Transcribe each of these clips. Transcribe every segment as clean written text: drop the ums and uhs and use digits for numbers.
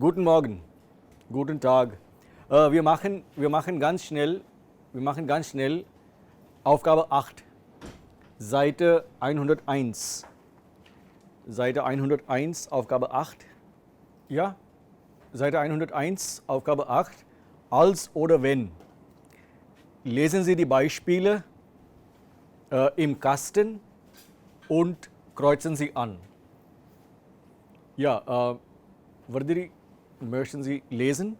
Guten Morgen, guten Tag. Wir machen ganz schnell Aufgabe 8, Seite 101. Seite 101, Aufgabe 8. Ja, Seite 101, Aufgabe 8, als oder wenn. Lesen Sie die Beispiele im Kasten und kreuzen Sie an. Ja, Vardiri, möchten Sie lesen?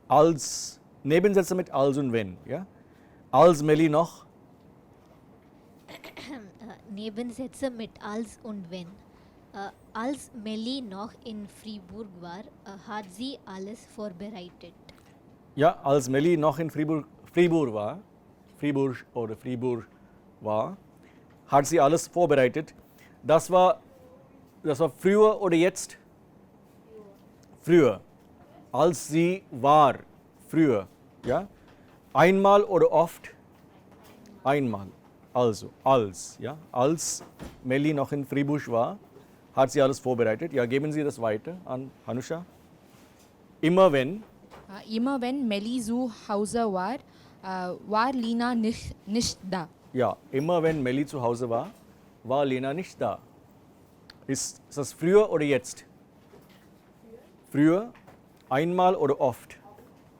Als, Nebensätze mit als und wenn. Ja? Als Melli noch. Nebensätze mit als und wenn. Als Melli noch in Fribourg war, hat sie alles vorbereitet. Ja, als Melli noch in Fribourg war, hat sie alles vorbereitet. Das war früher oder jetzt? Früher. Als sie war, früher. Ja? Einmal oder oft? Einmal. Also, als. Ja? Als Melli noch in Fribourg war, hat sie alles vorbereitet. Ja, geben Sie das weiter an Hanusha. Immer wenn. Immer wenn Melli zu Hause war, war Lina nicht da. Ja, immer wenn Melli zu Hause war Lena nicht da. Ist das früher oder jetzt? Früher. Einmal oder oft?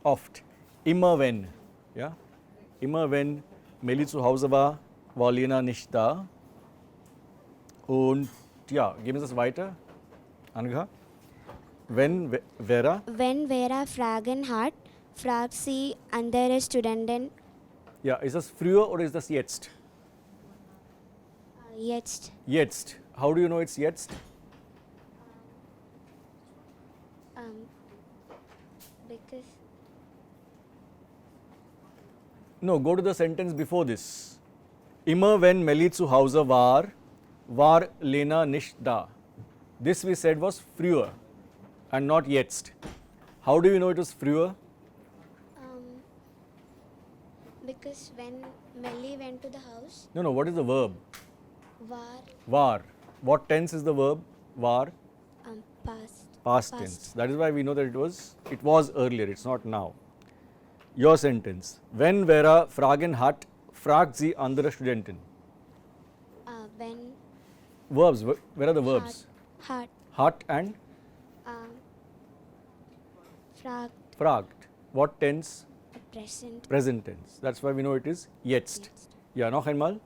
Oft. Immer wenn. Ja? Immer wenn Melli zu Hause war Lena nicht da. Und ja, geben Sie es weiter. Anga. Wenn Vera. Wenn Vera Fragen hat, fragt sie andere Studenten Ja, ist das früher oder ist das jetzt? jetzt. Jetzt. How do you know it's jetzt? Because No, go to the sentence before this. Immer wenn Melli zu Hause war Lena nicht da. This we said was früher and not jetzt. How do you know it was früher? because when Melly went to the house, No, what is the verb? war War. What tense is the verb? War. Past tense. That is why we know that it was earlier, it's not now. Your sentence. Wenn Vera Fragen hat, fragt sie andere Studenten. when Verbs. Where are the verbs? hat Hat and fragt. What tense? present. Present tense. That's why we know it is jetzt. Ja, noch einmal.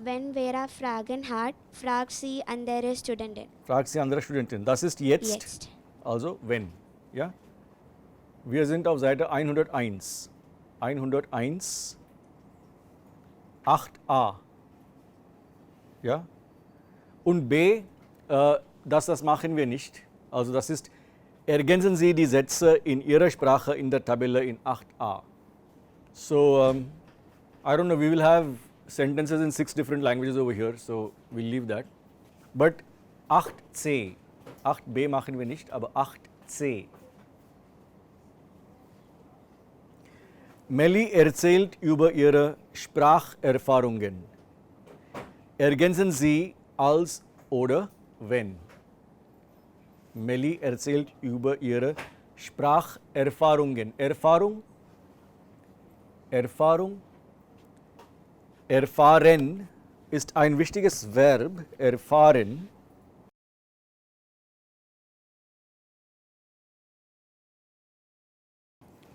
Wenn Vera Fragen hat, fragt sie andere Studenten. Fragt sie andere Studentin. Das ist jetzt. Also wenn. Ja? Wir sind auf Seite 101. 101. 8a. Ja? Und b, das machen wir nicht. Also das ist, ergänzen Sie die Sätze in Ihrer Sprache in der Tabelle in 8a. So, I don't know, we will have sentences in 6 different languages over here, so we'll leave that. But 8c, 8b machen wir nicht, aber 8c. Melli erzählt über ihre Spracherfahrungen. Ergänzen Sie als oder wenn. Melli erzählt über ihre Spracherfahrungen. Erfahrung? Erfahren ist ein wichtiges Verb. Erfahren.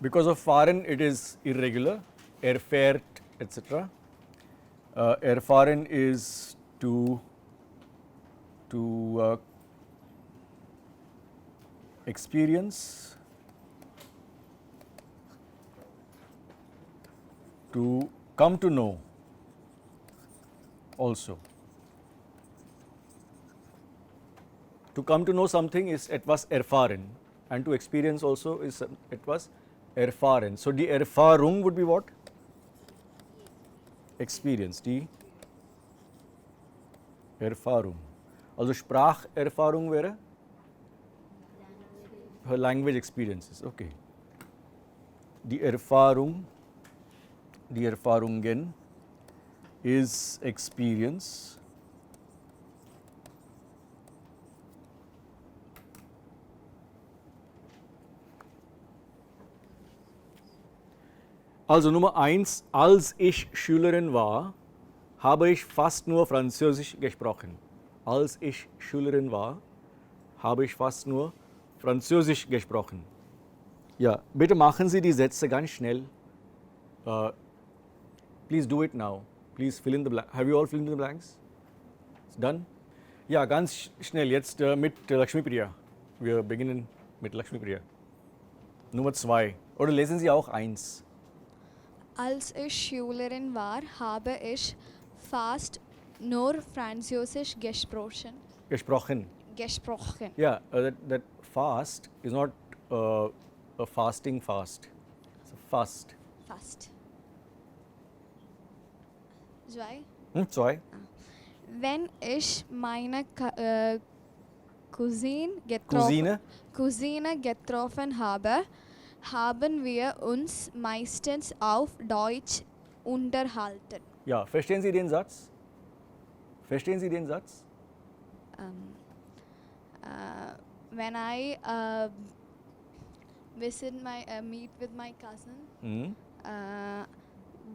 Because of fahren, it is irregular. Erfährt, etc. Erfahren is to experience, to come to know also. To come to know something is etwas erfahren, and to experience also is etwas erfahren. So die Erfahrung would be what? Experience. Die Erfahrung. Also Spracherfahrung wäre? Her language experiences. Okay. Die Erfahrung, die Erfahrungen is experience. Also Nummer 1, als ich Schülerin war, habe ich fast nur Französisch gesprochen. Als ich Schülerin war, habe ich fast nur Französisch gesprochen. Ja, bitte machen Sie die Sätze ganz schnell. Please do it now. Please fill in the blanks. Have you all filled in the blanks? It's done? Ja, ganz schnell jetzt mit Lakshmi Priya. Wir beginnen mit Lakshmi Priya. Nummer 2. Oder lesen Sie auch 1. Als ich Schülerin war, habe ich fast nur Französisch gesprochen. Yeah, that fast is not a fasting fast. It's a fast. Fast. Zwei. 2. Wenn ich meine Cousine getroffen habe, haben wir uns meistens auf Deutsch unterhalten. Ja, verstehen Sie den Satz? Verstehen Sie den Satz? When I meet with my cousin, Mhm.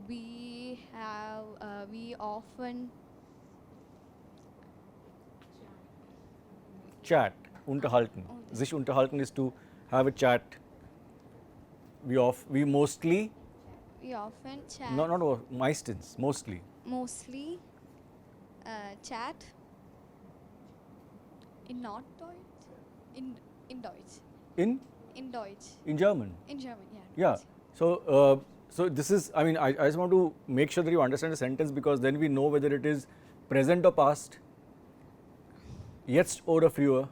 we often Chat, unterhalten. Sich unterhalten is to have a chat. We mostly, chat. not meistens, mostly. Mostly chat in not Deutsch, in Deutsch, in Deutsch, In German. in German, Yeah. So, so this is, I mean, I just want to make sure that you understand the sentence because then we know whether it is present or past. Jetzt oder früher.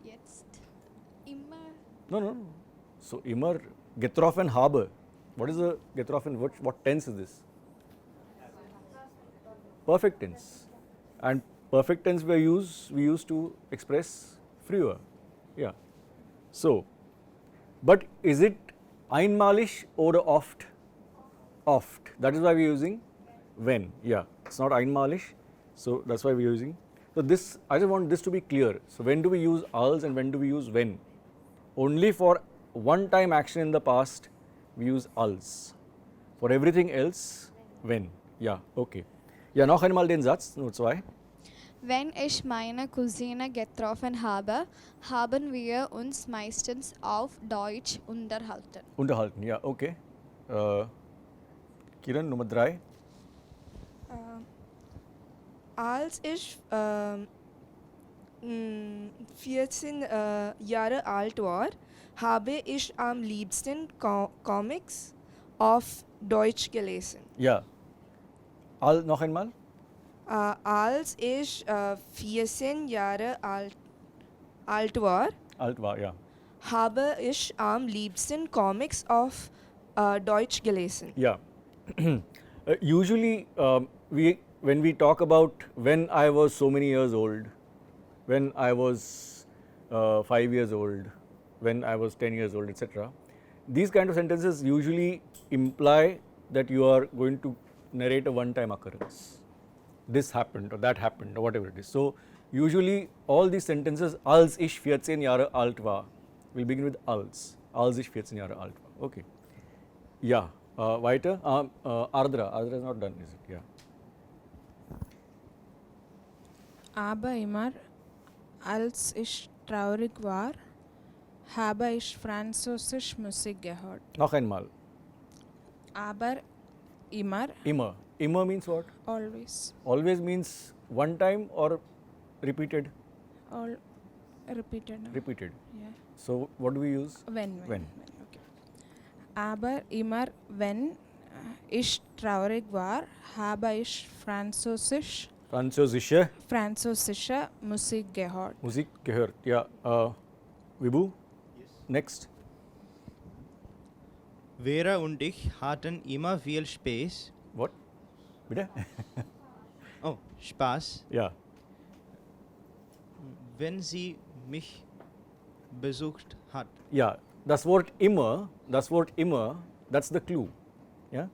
Jetzt immer No. So, immer getroffen habe. What is the getroffen? What tense is this? Perfect tense. And perfect tense we use to express früher. Yeah. So, but is it einmalig oder oft? Oft. That is why we are using when. Yeah. It's not einmalig. So, that's why we are using. So, this, I just want this to be clear. So, when do we use als and when do we use when? Only for one time action in the past, we use als. For everything else, when. Yeah, okay. Ja, noch einmal den Satz, nur 2. Wenn ich meine Cousine getroffen habe, haben wir uns meistens auf Deutsch unterhalten. Unterhalten, ja, okay. Kiran, Nummer 3. Als ich 14 Jahre alt war, habe ich am liebsten Comics auf Deutsch gelesen. Ja. Noch einmal? Als ich 14 Jahre alt war, Ja. habe ich am liebsten Comics auf Deutsch gelesen. Yeah. Usually, when we talk about when I was so many years old, when I was 5 years old, when I was 10 years old, etc., these kind of sentences usually imply that you are going to narrate a one-time occurrence. This happened or that happened or whatever it is. So, usually all these sentences, als ich 14 Jahre alt war, will begin with als. Als ich 14 Jahre alt war. Okay. Yeah. Weiter. Ardra. Ardra is not done, is it? Yeah. Aber immer, als ich traurig war, habe ich französische Musik gehört. Noch einmal. Aber immer, Immer. Immer means what? always, Always means one time or repeated? all repeated. No? Repeated. Yeah. So, what do we use? When. When. Okay. Aber immer, wenn ich traurig war, habe ich französische Musik gehört. Musik gehört. Ja. Vibhu? Next. Vera und ich hatten immer viel Spaß. What? Bitte? Oh, Spaß, Ja. wenn sie mich besucht hat. Ja. Das Wort immer, that's the clue. Ja?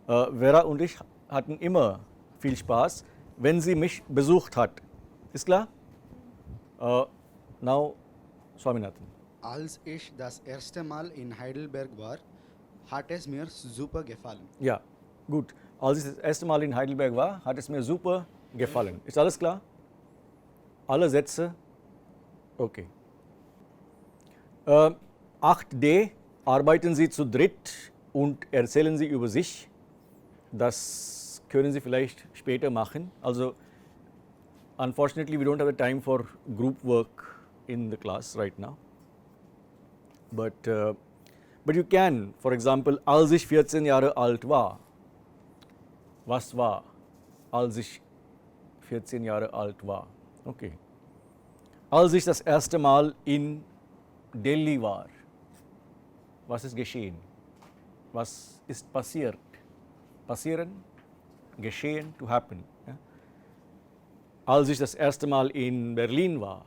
Vera und ich hatten immer viel Spaß, wenn sie mich besucht hat. Ist klar? Now, Swaminathan. Als ich das erste Mal in Heidelberg war, hat es mir super gefallen. Ja, gut. Als ich das erste Mal in Heidelberg war, hat es mir super gefallen. Ist alles klar? Alle Sätze? Okay. 8d. Arbeiten Sie zu dritt und erzählen Sie über sich. Das können Sie vielleicht später machen. Also, unfortunately, we don't have the time for group work in the class right now. But you can, for example, als ich 14 Jahre alt war. Was war, als ich 14 Jahre alt war? Okay. Als ich das erste Mal in Delhi war. Was ist geschehen? Was ist passiert? Passieren, geschehen, to happen. Ja? Als ich das erste Mal in Berlin war.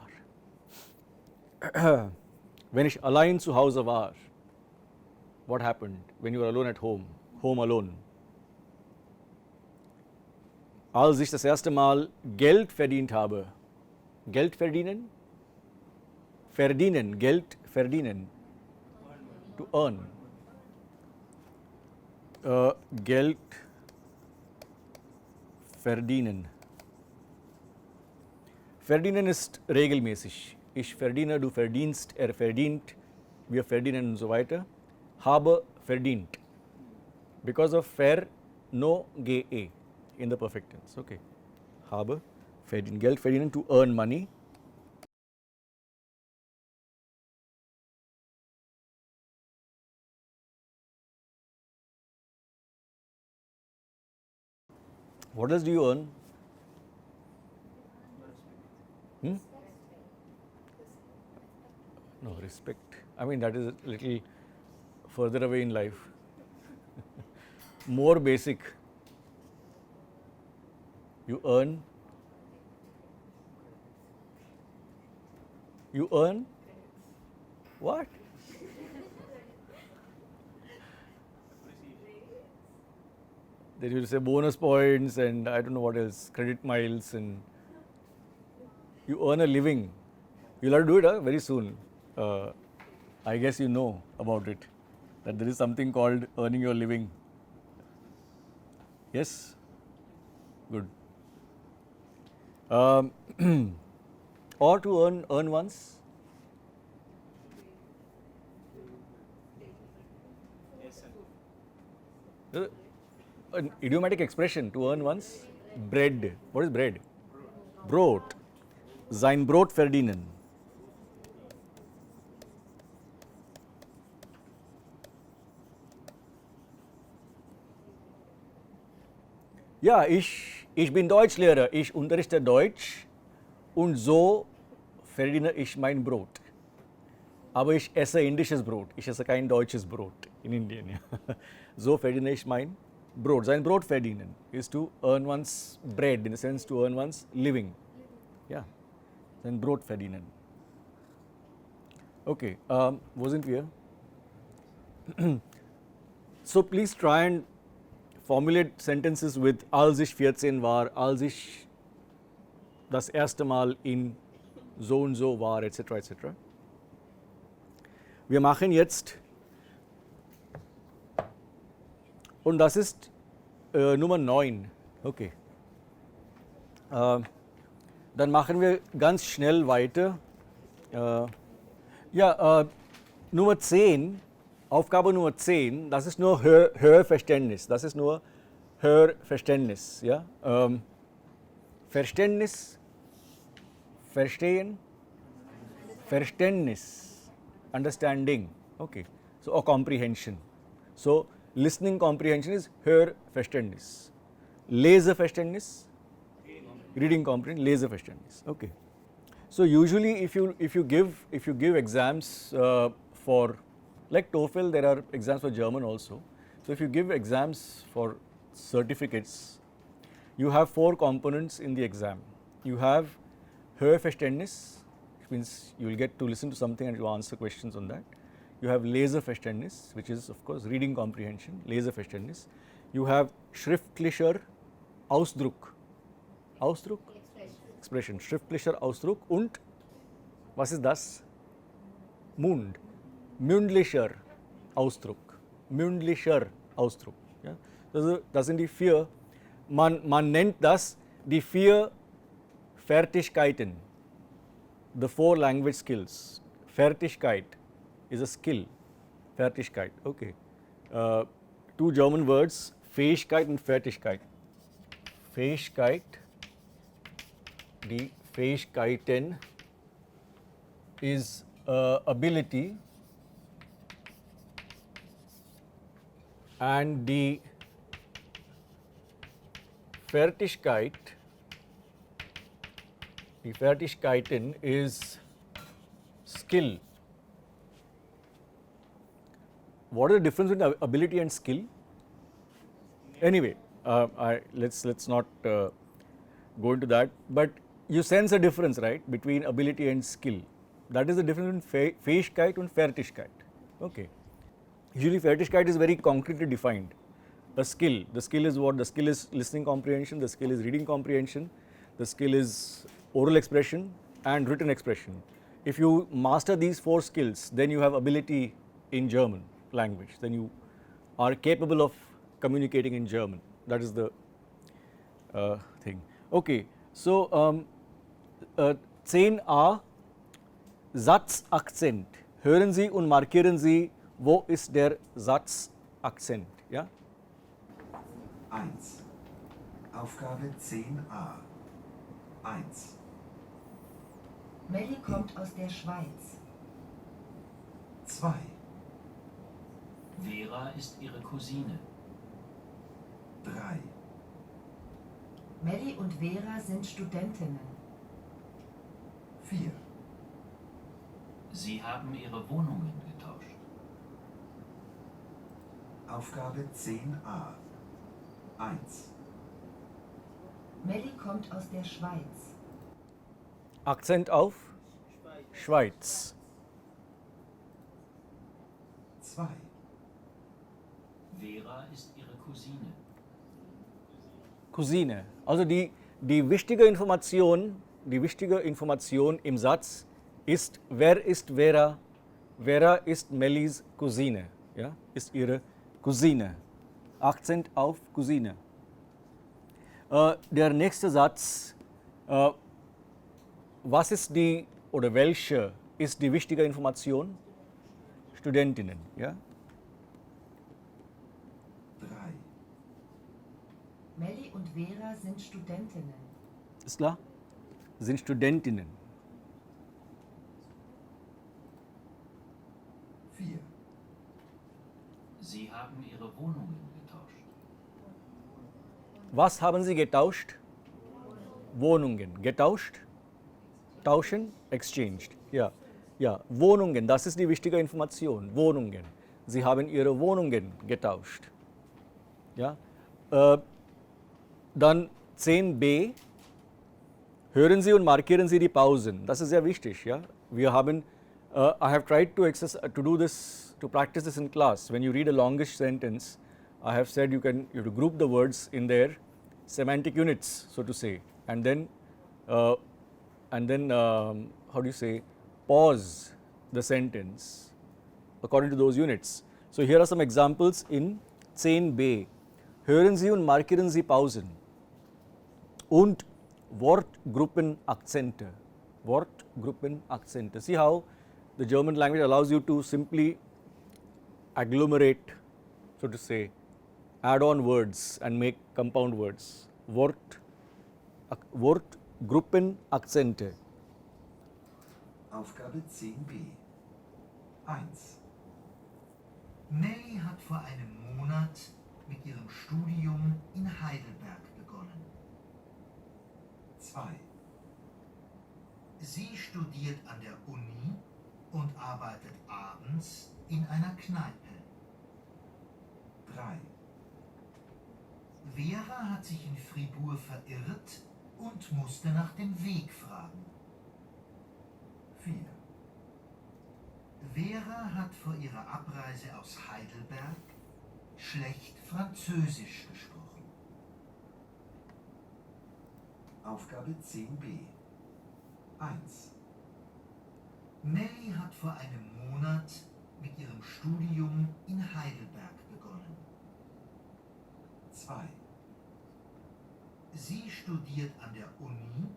Wenn ich allein zu Hause war. What happened when you were alone at home? Home alone. Als ich das erste Mal Geld verdient habe. Geld verdienen? Verdienen, Geld verdienen. To earn. Geld verdienen. Verdienen ist regelmäßig. Ich verdiene, du verdienst, er verdient, wir verdienen und so weiter. Habe verdient. Because of ver, no, ge, in the perfect tense. Okay. Habe verdient. Geld verdienen, to earn money. What else do you earn? No, respect. I mean, that is a little further away in life. More basic. You earn. You earn? What? Then you will say bonus points and I don't know what else, credit miles, and you earn a living. You'll have to do it very soon. I guess you know about it, that there is something called earning your living. Yes? Good. Or to earn once. An idiomatic expression, to earn once. Bread. What is bread? Brot. Sein Brot verdienen. Ja, ich bin Deutschlehrer. Ich unterrichte Deutsch und so verdiene ich mein Brot. Aber ich esse indisches Brot. Ich esse kein deutsches Brot in Indien. Ja. So verdiene ich mein Brot. Sein Brot verdienen is to earn one's bread, in the sense to earn one's living. Ja, sein Brot verdienen. Okay, wo sind wir? So please try and formulate sentences with als ich 14 war, als ich das erste Mal in so und so war, etc. etc. Wir machen jetzt, und das ist Nummer 9, okay. Dann machen wir ganz schnell weiter. Nummer 10, Aufgabe Nummer 10, das ist nur Hörverständnis, das ist nur Hörverständnis. Ja? Verständnis, verstehen, Verständnis, understanding, okay. So, or comprehension. So, listening comprehension is Hörverständnis. Leseverständnis, reading comprehension, Leseverständnis, okay. So, usually if you give exams for, like TOEFL, there are exams for German also. So, if you give exams for certificates, you have 4 components in the exam. You have Hörverständnis, which means you will get to listen to something and you answer questions on that. You have Leseverständnis, which is of course reading comprehension, Leseverständnis. You have schriftlicher Ausdruck. Ausdruck? Expression. Schriftlicher Ausdruck und was ist das? Mund. Mündlicher Ausdruck. Mündlicher Ausdruck. Ja? Das sind die vier, man nennt das die vier Fertigkeiten, the four language skills. Fertigkeit is a skill. Fertigkeit, okay. Two German words, Fähigkeit und Fertigkeit. Fähigkeit, die Fähigkeiten is ability, and die Fertigkeit, die Fertigkeiten is skill. What is the difference between ability and skill? Anyway, let's not go into that, but you sense a difference, right, between ability and skill. That is the difference between Fähigkeit and Fertigkeit. Okay. Usually Fertigkeit is very concretely defined. A skill, the skill is what? The skill is listening comprehension, the skill is reading comprehension, the skill is oral expression and written expression. If you master these four skills, then you have ability in German language, then you are capable of communicating in German. That is the thing. Okay, so 10a Satzakzent. Hören Sie und markieren Sie, wo ist der Satzakzent. Ja? 1. Aufgabe 10a. 1. Melli kommt aus der Schweiz. 2. Vera ist ihre Cousine. 3. Melli und Vera sind Studentinnen. 4. Sie haben ihre Wohnungen getauscht. Aufgabe 10a. 1. Melli kommt aus der Schweiz. Akzent auf Schweiz. 2. Vera ist ihre Cousine. Cousine. Also die wichtige Information im Satz ist, wer ist Vera? Vera ist Mellis Cousine, ja, ist ihre Cousine. Akzent auf Cousine. Der nächste Satz, was ist die oder welche ist die wichtige Information? Studentinnen, ja? 3. Melli und Vera sind Studentinnen. Ist klar? Sind Studentinnen. 4. Sie haben ihre Wohnungen getauscht. Was haben Sie getauscht? Wohnungen. Getauscht? Tauschen? Exchanged. Ja. Ja, Wohnungen, das ist die wichtige Information. Wohnungen. Sie haben Ihre Wohnungen getauscht. Ja. Dann 10b. Hören Sie und markieren Sie die Pausen. Das ist sehr wichtig. Ja. Wir haben, I have tried to practice this in class. When you read a longish sentence, I have said you have to group the words in their semantic units, so to say, and then how do you say, pause the sentence according to those units. So here are some examples in 10b. Hören Sie und markieren Sie Pausen und Wortgruppenakzente. Wortgruppenakzente. See how the German language allows you to simply agglomerate, so to say, add on words and make compound words. Wortgruppenakzente. Aufgabe 10b. 1. Melli hat vor einem Monat mit ihrem Studium in Heidelberg begonnen. 2. Sie studiert an der Uni und arbeitet abends in einer Kneipe. 3. Vera hat sich in Fribourg verirrt und musste nach dem Weg fragen. 4. Vera hat vor ihrer Abreise aus Heidelberg schlecht Französisch gesprochen. Aufgabe 10b. 1. Melli hat vor einem Monat mit ihrem Studium in Heidelberg begonnen. 2. Sie studiert an der Uni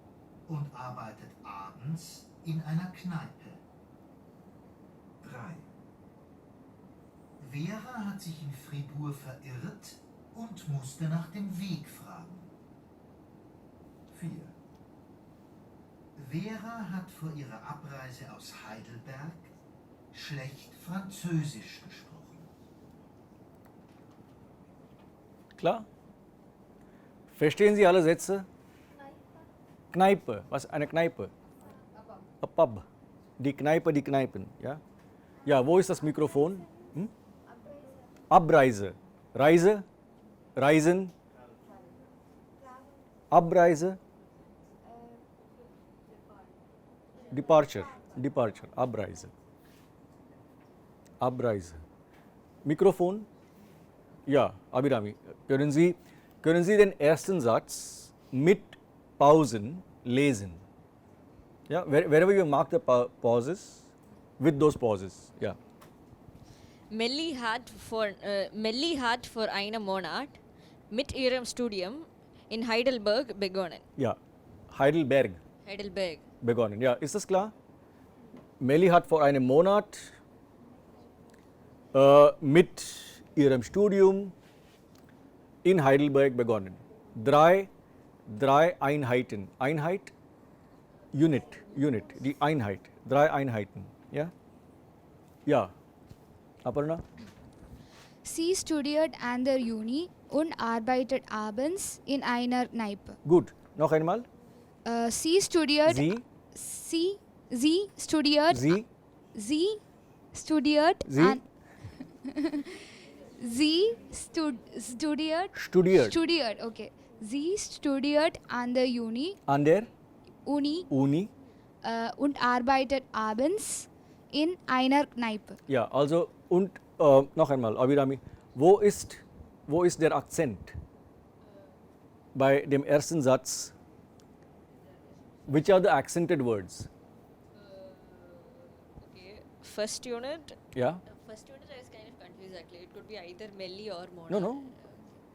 und arbeitet abends in einer Kneipe. 3. Vera hat sich in Fribourg verirrt und musste nach dem Weg fragen. 4. Vera hat vor ihrer Abreise aus Heidelberg schlecht Französisch gesprochen. Klar? Verstehen Sie alle Sätze? Kneipe. Was eine Kneipe? A pub. Die Kneipe, die Kneipen. Ja, ja, wo ist das Mikrofon? Abreise. Reise? Reisen? Abreise? Departure. Departure. Abreise. Abreise. Mikrofon? Ja, Abhirami. Können Sie den ersten Satz mit Pausen lesen? Ja, wherever you mark the pauses, with those pauses. Yeah. Melli hat vor einem Monat mit ihrem Studium in Heidelberg begonnen. Ja, Heidelberg begonnen. Ja, ist das klar? Melli hat vor einem Monat mit ihrem Studium in Heidelberg begonnen. Drei Einheiten. Einheit? Unit. Die Einheit. 3 Einheiten. Ja? Ja. Aparna? Sie studiert an der Uni und arbeitet abends in einer Kneipe. Gut. Noch einmal? Sie studiert. Sie studiert. Sie studiert. Sie An, sie studiert. Studiert. Okay. Sie studiert an der Uni. An der Uni. Und arbeitet abends in einer Kneipe. Ja, also und noch einmal, Abhirami, wo ist der Akzent? Bei dem ersten Satz, which are the accented words? Okay. First unit. Yeah. First unit I was kind of confused actually. It could be either Melli or Monat. No.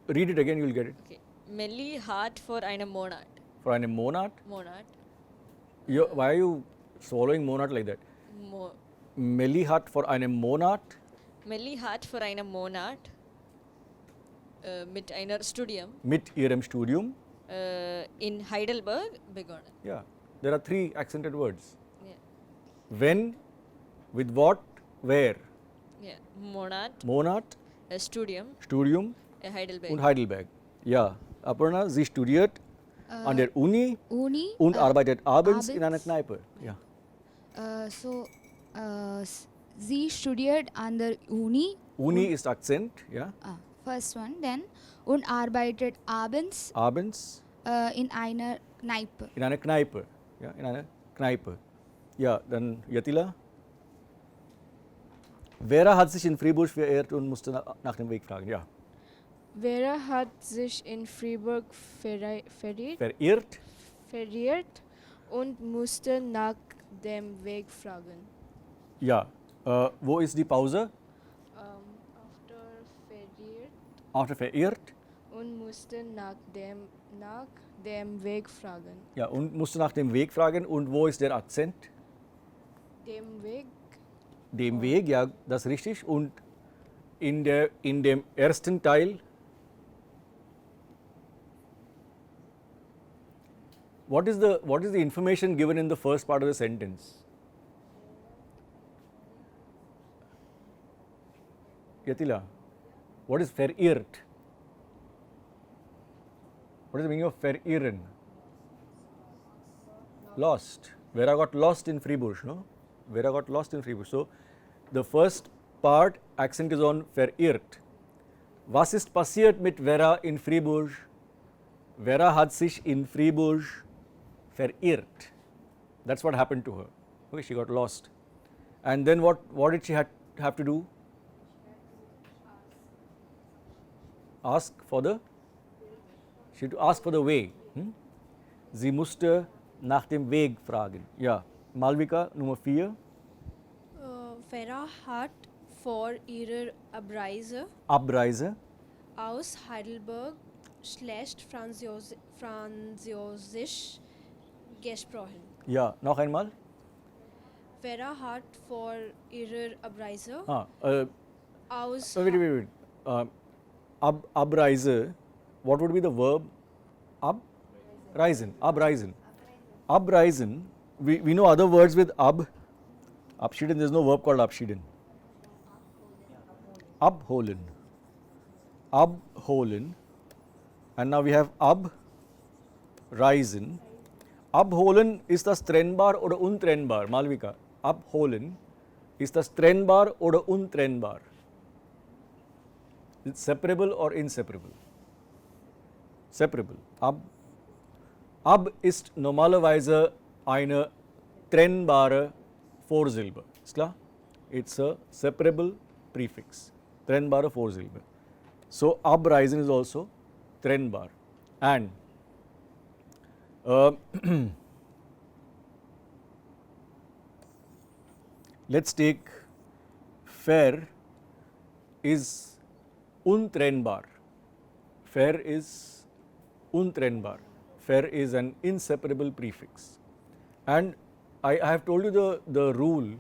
Read it again, you will get it. Okay. Melli hat vor einem Monat. For einem Monat. Monat. Why are you swallowing Monat like that? Melli hat vor einem Monat. Melli hat vor einem Monat mit einer Studium. Mit ihrem Studium. In Heidelberg begonnen. Yeah, there are 3 accented words. Yeah. When, with what, where. Yeah. Monat. Studium. Heidelberg. Und Heidelberg. Ja, Aparna, sie studiert an der Uni und arbeitet abends in einer Kneipe. Ja. Sie studiert an der Uni. Uni ist Akzent, ja. First one, then. Und arbeitet abends. In einer Kneipe. In einer Kneipe. Ja, in einer Kneipe. Ja, dann Yatila. Vera hat sich in Fribourg verirrt und musste nach dem Weg fragen. Ja. Vera hat sich in Fribourg verirrt und musste nach dem Weg fragen. Ja, wo ist die Pause? After verirrt. Und musste nach dem Weg fragen. Ja, und musste nach dem Weg fragen. Und wo ist der Akzent? Dem Weg. Dem Weg, ja, das ist richtig. Und in dem ersten Teil, what is the information given in the first part of the sentence? Yatila, what is verirrt? What is the meaning of verirren? Lost. Vera got lost in Fribourg, no? Vera got lost in Fribourg. So, the first part, accent is on verirrt. Was ist passiert mit Vera in Fribourg? Vera hat sich in Fribourg verirrt. That's what happened to her. Okay, she got lost. And then what did she have to do? She had to ask for the way. Sie musste nach dem Weg fragen. Ja, Malvika, Nummer 4. Vera hat vor ihrer Abreise Abreise. aus Heidelberg schlecht Französisch gesprochen. Ja, noch einmal. Vera hat vor ihrer Abreise aus Wait. Abreise. What would be the verb? Abreisen. Abreisen. Abreisen. We know other words with Abschieden. There is no verb called Abschieden. Abholen. Abholen. And now we have Abreisen. Abholen ist das trennbar oder untrennbar? Malvika. Abholen. Ist das trennbar oder untrennbar? It's separable or inseparable? Separable. Ab ist normalerweise eine trennbare Vorsilbe. Ist klar? It's a separable prefix. Trennbare Vorsilbe. So abreisen is also trennbar. And let's take fair is untrennbar. Fair is untrennbar. Fair is an inseparable prefix. And I have told you the rule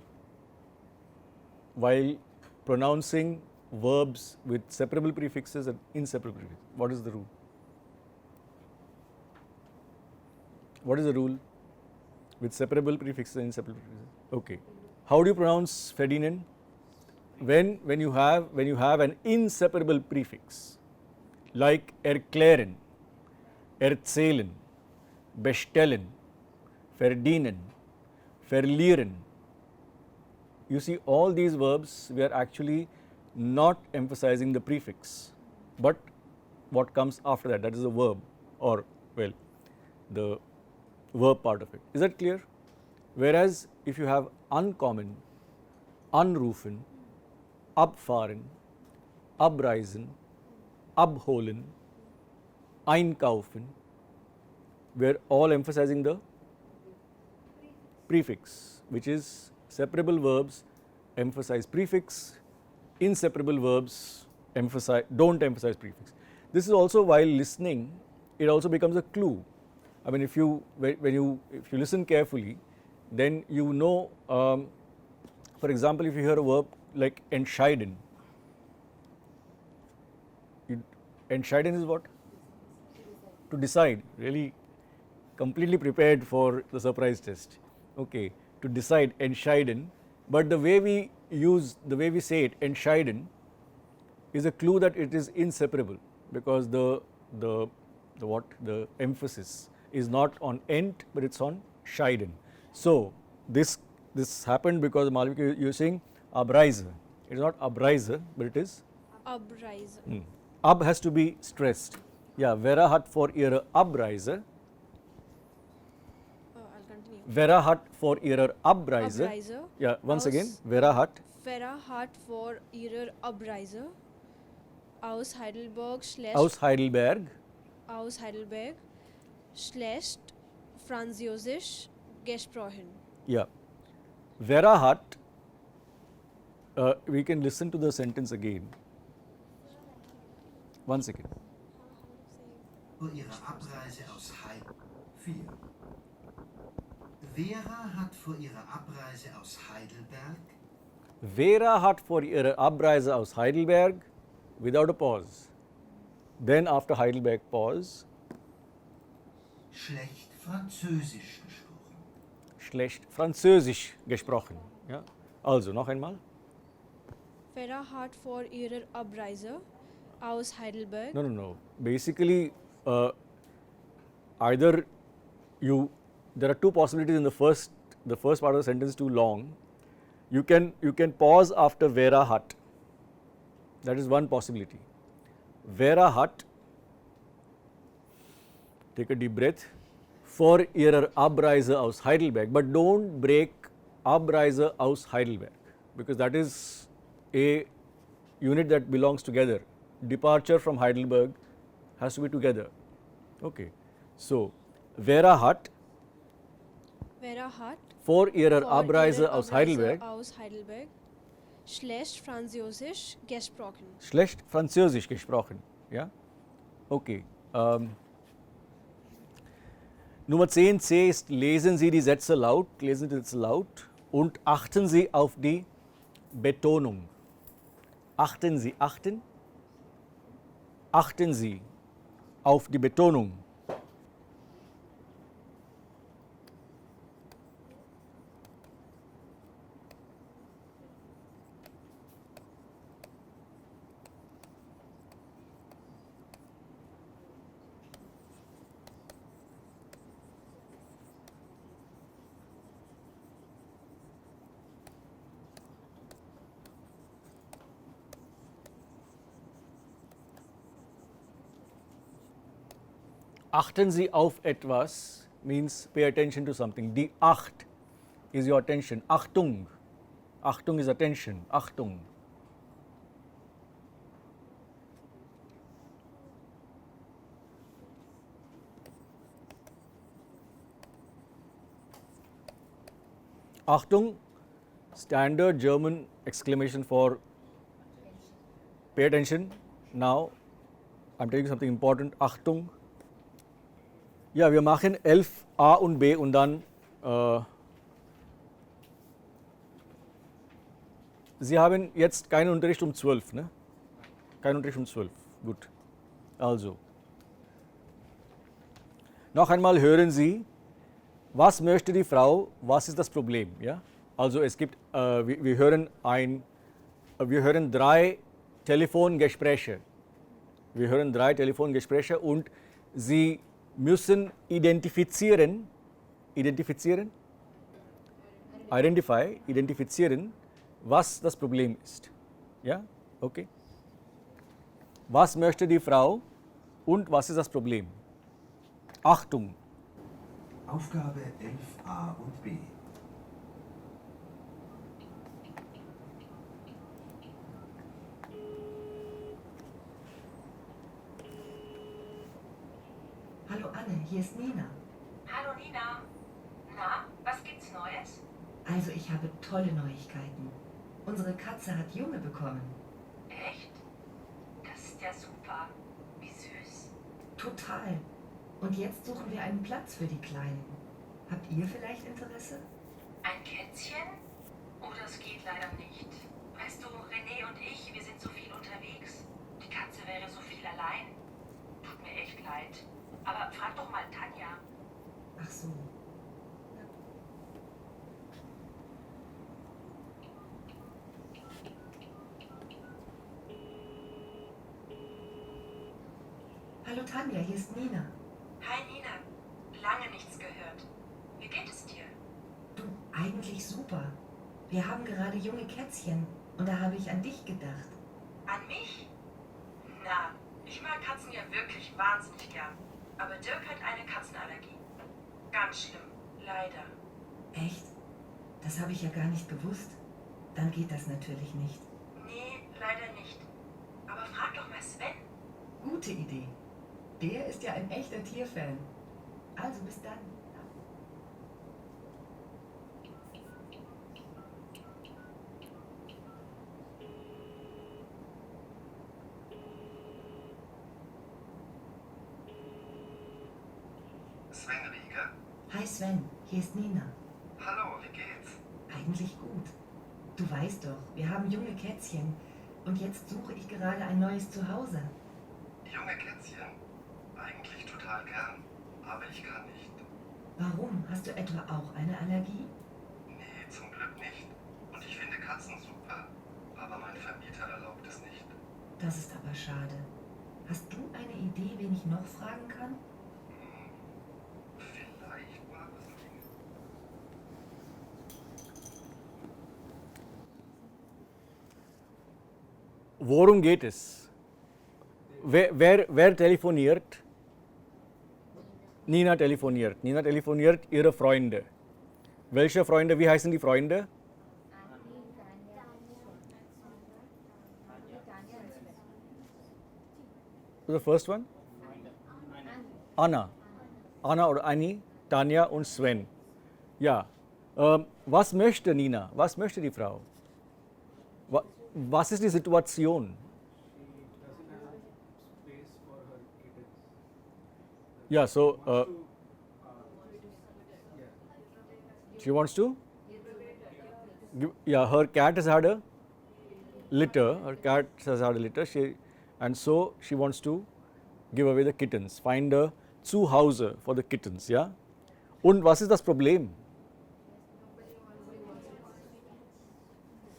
while pronouncing verbs with separable prefixes and inseparable prefixes. What is the rule? What is the rule with separable prefixes and inseparable prefixes? Okay. How do you pronounce Ferdinand? When you have an inseparable prefix like erklären, erzählen, bestellen, verdienen, verlieren. You see, all these verbs, we are actually not emphasizing the prefix, but what comes after that, that is the verb, or well, the verb part of it. Is that clear? Whereas if you have uncommon, anrufen, abfahren, abreisen, abholen, einkaufen, we are all emphasizing the prefix, which is separable verbs emphasize prefix, inseparable verbs don't emphasize prefix. This is also while listening, it also becomes a clue. I mean, if you listen carefully, then you know, for example, if you hear a verb like entscheiden, entscheiden is what? To decide, really completely prepared for the surprise test. Okay, to decide, entscheiden, but the way we say it, entscheiden, is a clue that it is inseparable, because the emphasis is not on ent, but it's on scheiden. So this happened because Malvika, you are saying abreise. It is not abreise, but it is Abreise. Ab has to be stressed. Yeah, Vera hat vor ihrer Abreise. I'll continue. Vera hat vor ihrer Abreise. Abreise. Yeah, once again, Vera hat vor ihrer Abreise aus Heidelberg schlecht Französisch gesprochen. Yeah. Vera hat, we can listen to the sentence again. One second. Vor ihrer Abreise aus Heidelberg. Vera hat vor ihrer Abreise aus Heidelberg. Vera hat vor ihrer Abreise aus Heidelberg, without a pause. Then after Heidelberg, pause. Schlecht Französisch gesprochen. Schlecht Französisch gesprochen. Ja. Also, noch einmal. Vera hat vor ihrer Abreise aus Heidelberg. No. Basically, either there are two possibilities in the first part of the sentence too long. You can pause after Vera hat. That is one possibility. Vera hat, take a deep breath, vor ihrer Abreise aus Heidelberg, but don't break Abreise aus Heidelberg, because that is a unit that belongs together. Departure from Heidelberg has to be together. Okay. So, Vera hat vor ihrer Abreise aus Heidelberg schlecht Französisch gesprochen. Schlecht Französisch gesprochen. Ja? Okay. Nummer 10c ist, lesen Sie die Sätze laut, lesen Sie die Sätze laut und achten Sie auf die Betonung. Achten Sie auf die Betonung. Achten Sie auf etwas means pay attention to something. Die Acht is your attention. Achtung. Achtung is attention. Achtung. Achtung, standard German exclamation for pay attention. Now, I'm telling you something important. Achtung. Ja, wir machen 11a und b und dann Sie haben jetzt keinen Unterricht um 12, ne? Keinen Unterricht um 12. Gut. Also. Noch einmal hören Sie, was möchte die Frau, was ist das Problem? Ja? Also es gibt, wir hören 3 Telefongespräche. Wir hören 3 Telefongespräche und Sie müssen identifizieren, was das Problem ist. Ja, okay. Was möchte die Frau und was ist das Problem? Achtung. Aufgabe 11a und b. Hallo Anne, hier ist Nina. Hallo Nina. Na, was gibt's Neues? Also ich habe tolle Neuigkeiten. Unsere Katze hat Junge bekommen. Echt? Das ist ja super. Wie süß. Total. Und jetzt suchen wir einen Platz für die Kleinen. Habt ihr vielleicht Interesse? Ein Kätzchen? Oh, das geht leider nicht. Weißt du, René und ich, wir sind so viel unterwegs. Die Katze wäre so viel allein. Tut mir echt leid. Aber frag doch mal Tanja. Ach so. Hallo Tanja, hier ist Nina. Hi Nina. Lange nichts gehört. Wie geht es dir? Du, eigentlich super. Wir haben gerade junge Kätzchen und da habe ich an dich gedacht. An mich? Na, ich mag Katzen ja wirklich wahnsinnig gern. Aber Dirk hat eine Katzenallergie. Ganz schlimm, leider. Echt? Das habe ich ja gar nicht gewusst. Dann geht das natürlich nicht. Nee, leider nicht. Aber frag doch mal Sven. Gute Idee. Der ist ja ein echter Tierfan. Also bis dann. Sven Rieger? Hi Sven, hier ist Nina. Hallo, wie geht's? Eigentlich gut. Du weißt doch, wir haben junge Kätzchen und jetzt suche ich gerade ein neues Zuhause. Junge Kätzchen? Eigentlich total gern, aber ich kann nicht. Warum? Hast du etwa auch eine Allergie? Nee, zum Glück nicht. Und ich finde Katzen super, aber mein Vermieter erlaubt es nicht. Das ist aber schade. Hast du eine Idee, wen ich noch fragen kann? Vielleicht mag es liegen. Worum geht es? Wer telefoniert? Nina telefoniert. Nina telefoniert ihre Freunde. Welche Freunde? Wie heißen die Freunde? The first one? Anna. Anna oder Annie, Tanja und Sven. Ja. Was möchte Nina? Was möchte die Frau? Was ist die Situation? Yeah, so she wants to give, yeah, her cat has had a litter, and so she wants to give away the kittens, find a Zuhause for the kittens, yeah. Und was ist das Problem?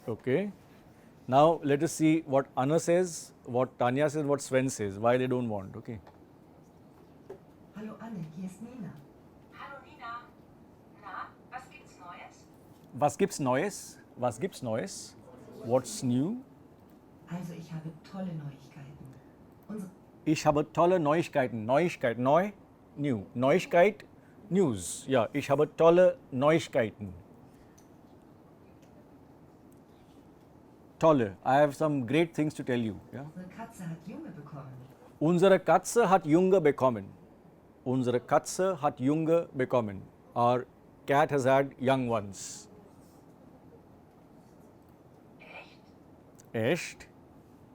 Okay. Now let us see what Anna says, what Tanya says, what Sven says, why they don't want, okay. Hallo Anne, hier ist Nina. Hallo Nina. Na, was gibt's Neues? Was gibt's Neues? Was gibt's Neues? What's new? Also ich habe tolle Neuigkeiten. Unsere Ich habe tolle Neuigkeiten. Neuigkeit, neu, new. Neuigkeit, news. Ja, ich habe tolle Neuigkeiten. Tolle. I have some great things to tell you. Ja? Unsere Katze hat Junge bekommen. Unsere Katze hat Junge bekommen. Unsere Katze hat Junge bekommen. Our cat has had young ones. Echt?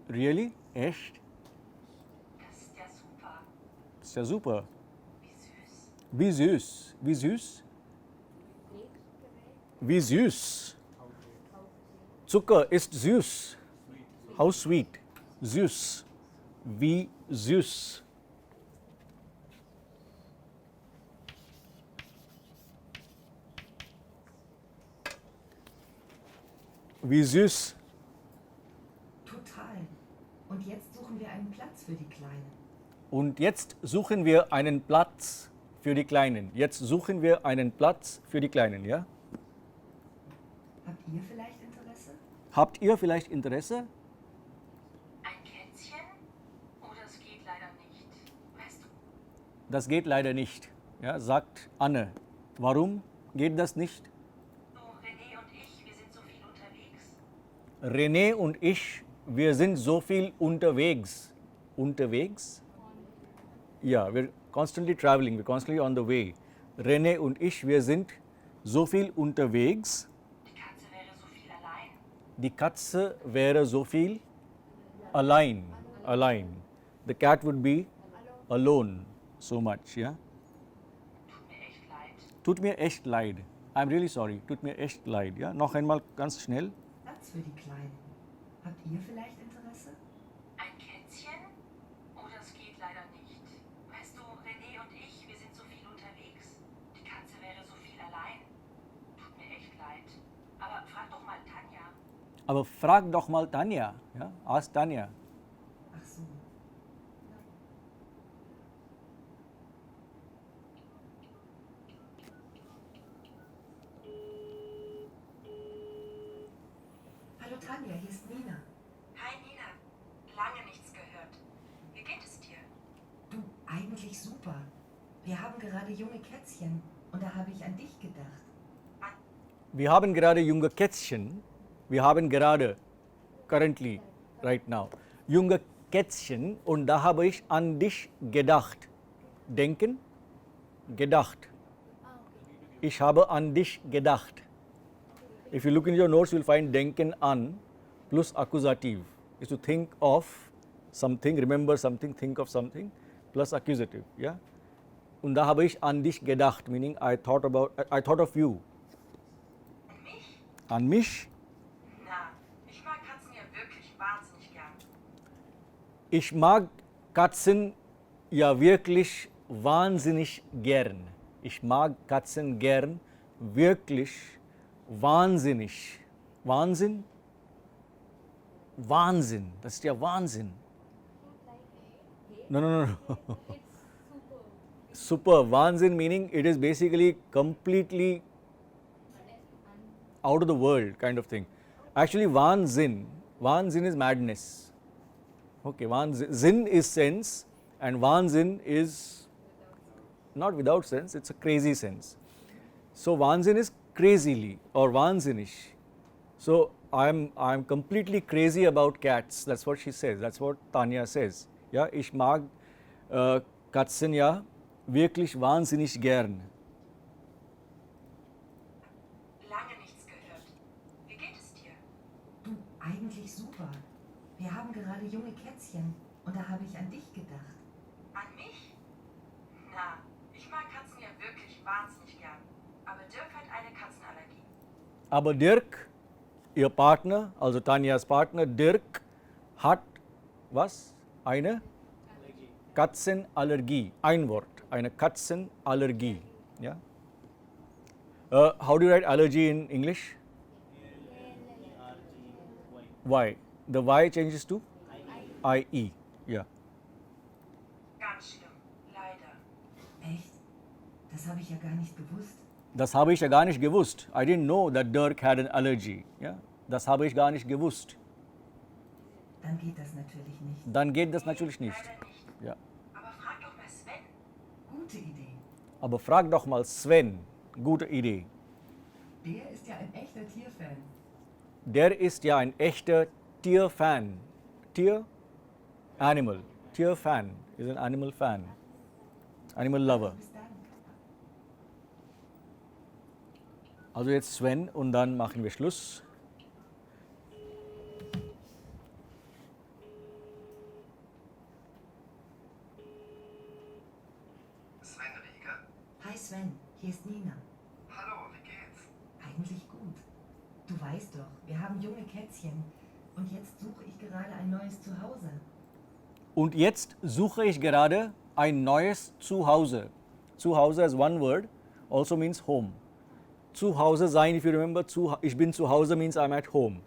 Really? Echt? Das ist ja super. Das ist ja super. Wie süß. Wie süß? Wie süß? Wie süß? Zucker ist süß. How sweet? Süß. Wie süß? Wie süß? Total. Und jetzt suchen wir einen Platz für die Kleinen. Und jetzt suchen wir einen Platz für die Kleinen. Jetzt suchen wir einen Platz für die Kleinen, ja? Habt ihr vielleicht Interesse? Habt ihr vielleicht Interesse? Ein Kätzchen? Oder es geht leider nicht. Weißt du? Das geht leider nicht, ja, sagt Anne. Warum geht das nicht? Du, René und ich, wir sind so viel unterwegs. René und ich, wir sind so viel unterwegs. Unterwegs? Ja, we're constantly traveling, we're constantly on the way. René und ich, wir sind so viel unterwegs. Die Katze wäre so viel allein. Die Katze wäre so viel allein. Allein. The cat would be alone so much, yeah? Tut mir echt leid. Tut mir echt leid. I'm really sorry. Tut mir echt leid, ja? Noch einmal ganz schnell. Platz für die Kleinen. Habt ihr vielleicht Interesse? Ein Kätzchen? Oder es geht leider nicht. Weißt du, René und ich, wir sind so viel unterwegs. Die Katze wäre so viel allein. Tut mir echt leid. Aber frag doch mal Tanja. Aber frag doch mal Tanja, ja? Ask Tanja. Ach so. Hallo Tanja, hier ist Nina. Hi Nina. Lange nichts gehört. Wie geht es dir? Du, eigentlich super. Wir haben gerade junge Kätzchen und da habe ich an dich gedacht. Wir haben gerade junge Kätzchen. Wir haben gerade, currently, right now, junge Kätzchen und da habe ich an dich gedacht. Denken? Gedacht. Ich habe an dich gedacht. If you look in your notes, you will find denken an plus accusative. Is to think of something, remember something, think of something, plus accusative. Yeah? Und da habe ich an dich gedacht, meaning I thought of you. An mich? An mich? Na, ich mag Katzen ja wirklich wahnsinnig gern. Ich mag Katzen ja wirklich wahnsinnig gern. Ich mag Katzen gern wirklich wahnsinnig. Wahnsinn? Wahnsinn. Das ist ja Wahnsinn. No. Super. Wahnsinn meaning it is basically completely out of the world kind of thing. Actually, Wahnsinn is madness. Okay, Sinn is sense and Wahnsinn is not without sense, it's a crazy sense. So Wahnsinn is crazily or wahnsinnig. So I'm completely crazy about cats. That's what she says. That's what Tanya says. Ja, ich mag Katzen ja wirklich wahnsinnig gern. Lange nichts gehört. Wie geht es dir? Du, Eigentlich super. Wir haben gerade junge Kätzchen und da habe ich an dich gedacht. An mich? Na, ich mag Katzen ja wirklich wahnsinnig gern. Aber Dirk hat eine Katzenallergie. Aber Dirk, ihr Partner, also Tanjas Partner, Dirk hat was? Eine Katzenallergie. Ein Wort, eine Katzenallergie. Yeah. How do you write allergy in English? Y. The Y changes to IE. Yeah. Ganz schlimm, leider. Echt? Das habe ich ja gar nicht gewusst. Das habe ich ja gar nicht gewusst. I didn't know that Dirk had an allergy. Yeah. Das habe ich gar nicht gewusst. Dann geht das natürlich nicht. Dann geht das natürlich nicht. Ja. Aber frag doch mal Sven. Gute Idee. Aber frag doch mal Sven. Gute Idee. Der ist ja ein echter Tierfan. Der ist ja ein echter Tierfan. Tier, Animal. Tierfan is an animal fan. Animal lover. Also jetzt Sven und dann machen wir Schluss. Sven Rieger? Hi Sven, hier ist Nina. Hallo, wie geht's? Eigentlich gut. Du weißt doch, wir haben junge Kätzchen und jetzt suche ich gerade ein neues Zuhause. Und jetzt suche ich gerade ein neues Zuhause. Zuhause as one word also means home. Zuhause sein, if you remember, ich bin zu Hause means I'm at home.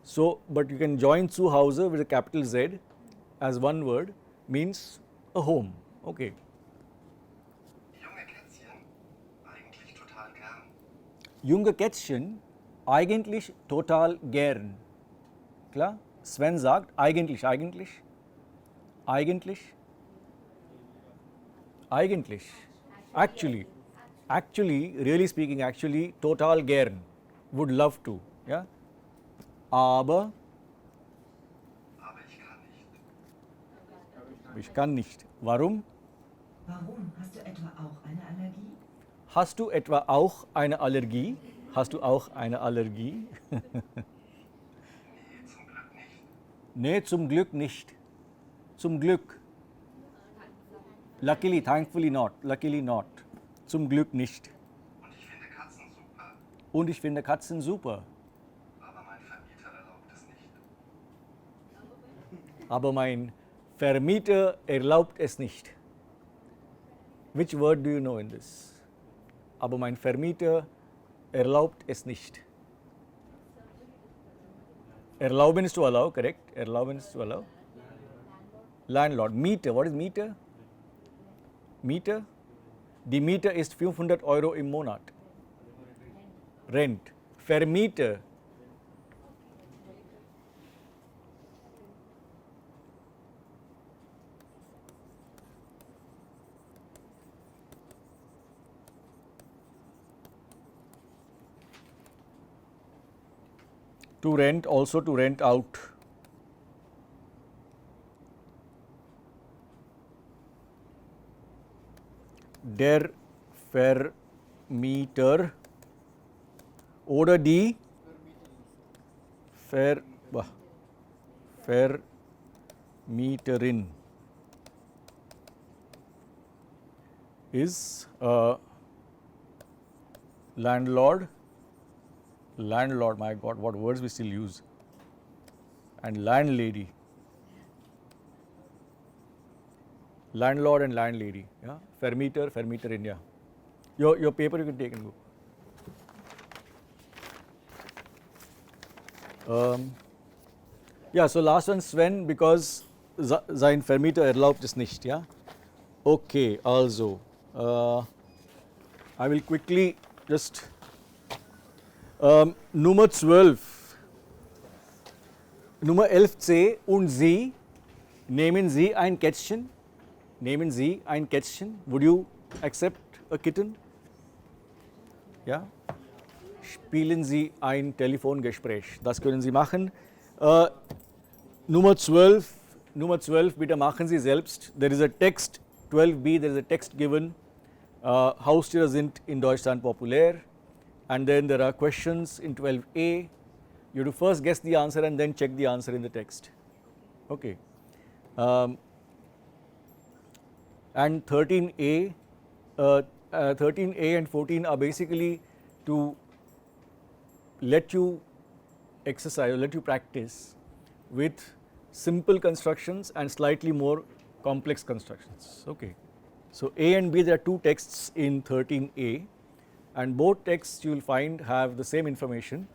So, but you can join Zuhause with a capital Z as one word means a home. Okay. Junge Kätzchen? Eigentlich total gern. Junge Kätzchen, eigentlich total gern. Klar? Sven sagt eigentlich. Actually, really speaking, actually, total gern. Would love to. Yeah? Aber ich kann nicht. Warum? Warum? Hast du etwa auch eine Allergie? Hast du etwa auch eine Allergie? Hast du auch eine Allergie? Nee, zum Glück nicht. Zum Glück. Luckily, thankfully not. Luckily not. Zum Glück nicht. Und ich finde Katzen super. Und ich finde Katzen super. Aber mein Vermieter erlaubt es nicht. Aber mein Vermieter erlaubt es nicht. Which word do you know in this? Aber mein Vermieter erlaubt es nicht. Erlauben is to allow, correct? Erlauben is to allow. Landlord. Mieter. What is Mieter? Mieter? Die Miete ist 500 € im Monat. Rent. Vermieter. To rent, also to rent out. Der Vermieter oder die Vermieterin is a landlord. Landlord, my God, what words we still use. And landlady. Landlord and landlady. Yeah? Vermieter, vermieterin, yeah. Your paper you can take and go. Yeah, so last one Sven, because sein Vermieter erlaubt es nicht, yeah? Okay, also, I will quickly just, Nummer 12, Nummer 11c und Sie, nehmen Sie ein Kätzchen? Nehmen Sie ein Kätzchen? Would you accept a kitten? Ja? Spielen Sie ein Telefongespräch? Das können Sie machen. Nummer 12, bitte machen Sie selbst. There is a text, 12b, there is a text given. Haustiere sind in Deutschland populär. And then there are questions in 12a. You have to first guess the answer and then check the answer in the text. Okay. And 13A, 13A and 14 are basically to let you exercise or let you practice with simple constructions and slightly more complex constructions. Okay. So, A and B, there are two texts in 13A, and both texts you will find have the same information,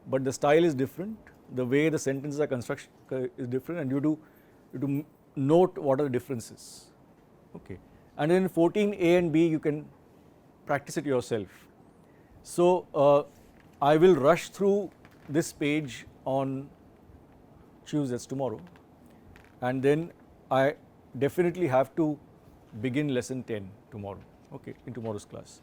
but the style is different, the way the sentences are constructed is different, and you do note what are the differences. Okay. And in 14A and B you can practice it yourself. So, I will rush through this page on Tuesday, that's tomorrow, and then I definitely have to begin lesson 10 tomorrow, okay, in tomorrow's class.